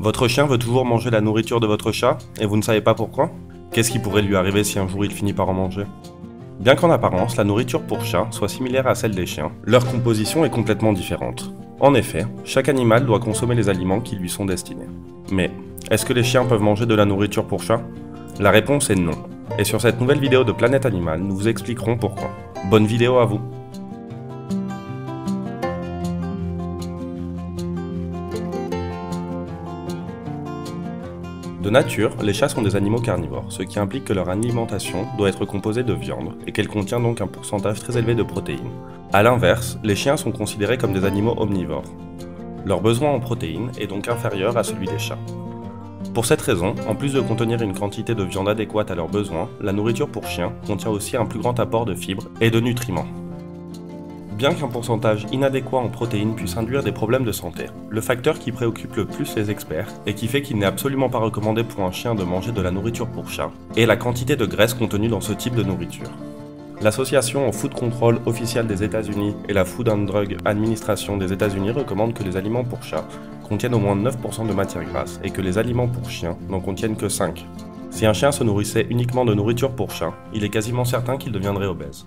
Votre chien veut toujours manger la nourriture de votre chat et vous ne savez pas pourquoi? Qu'est-ce qui pourrait lui arriver si un jour il finit par en manger? Bien qu'en apparence, la nourriture pour chat soit similaire à celle des chiens, leur composition est complètement différente. En effet, chaque animal doit consommer les aliments qui lui sont destinés. Mais, est-ce que les chiens peuvent manger de la nourriture pour chat? La réponse est non. Et sur cette nouvelle vidéo de Planète Animal, nous vous expliquerons pourquoi. Bonne vidéo à vous! De nature, les chats sont des animaux carnivores, ce qui implique que leur alimentation doit être composée de viande et qu'elle contient donc un pourcentage très élevé de protéines. A l'inverse, les chiens sont considérés comme des animaux omnivores. Leur besoin en protéines est donc inférieur à celui des chats. Pour cette raison, en plus de contenir une quantité de viande adéquate à leurs besoins, la nourriture pour chiens contient aussi un plus grand apport de fibres et de nutriments. Bien qu'un pourcentage inadéquat en protéines puisse induire des problèmes de santé, le facteur qui préoccupe le plus les experts et qui fait qu'il n'est absolument pas recommandé pour un chien de manger de la nourriture pour chat est la quantité de graisse contenue dans ce type de nourriture. L'association Food Control officielle des États-Unis et la Food and Drug Administration des États-Unis recommandent que les aliments pour chats contiennent au moins 9% de matière grasse et que les aliments pour chiens n'en contiennent que 5%. Si un chien se nourrissait uniquement de nourriture pour chat, il est quasiment certain qu'il deviendrait obèse.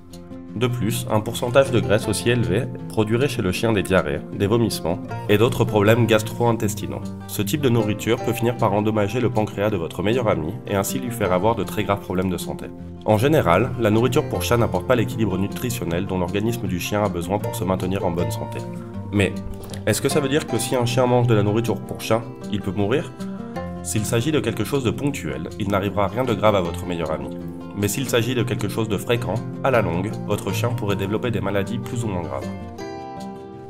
De plus, un pourcentage de graisse aussi élevé produirait chez le chien des diarrhées, des vomissements et d'autres problèmes gastro-intestinaux. Ce type de nourriture peut finir par endommager le pancréas de votre meilleur ami et ainsi lui faire avoir de très graves problèmes de santé. En général, la nourriture pour chat n'apporte pas l'équilibre nutritionnel dont l'organisme du chien a besoin pour se maintenir en bonne santé. Mais, est-ce que ça veut dire que si un chien mange de la nourriture pour chat, il peut mourir? S'il s'agit de quelque chose de ponctuel, il n'arrivera rien de grave à votre meilleur ami. Mais s'il s'agit de quelque chose de fréquent, à la longue, votre chien pourrait développer des maladies plus ou moins graves.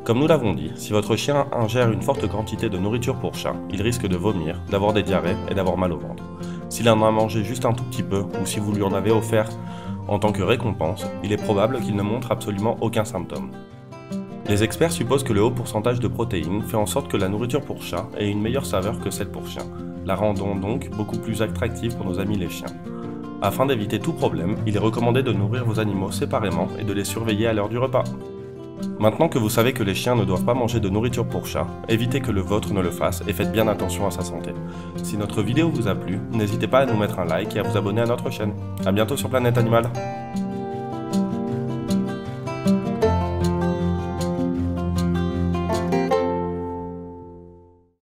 Comme nous l'avons dit, si votre chien ingère une forte quantité de nourriture pour chat, il risque de vomir, d'avoir des diarrhées et d'avoir mal au ventre. S'il en a mangé juste un tout petit peu, ou si vous lui en avez offert en tant que récompense, il est probable qu'il ne montre absolument aucun symptôme. Les experts supposent que le haut pourcentage de protéines fait en sorte que la nourriture pour chat ait une meilleure saveur que celle pour chien, la rendant donc beaucoup plus attractive pour nos amis les chiens. Afin d'éviter tout problème, il est recommandé de nourrir vos animaux séparément et de les surveiller à l'heure du repas. Maintenant que vous savez que les chiens ne doivent pas manger de nourriture pour chat, évitez que le vôtre ne le fasse et faites bien attention à sa santé. Si notre vidéo vous a plu, n'hésitez pas à nous mettre un like et à vous abonner à notre chaîne. A bientôt sur Planète Animal.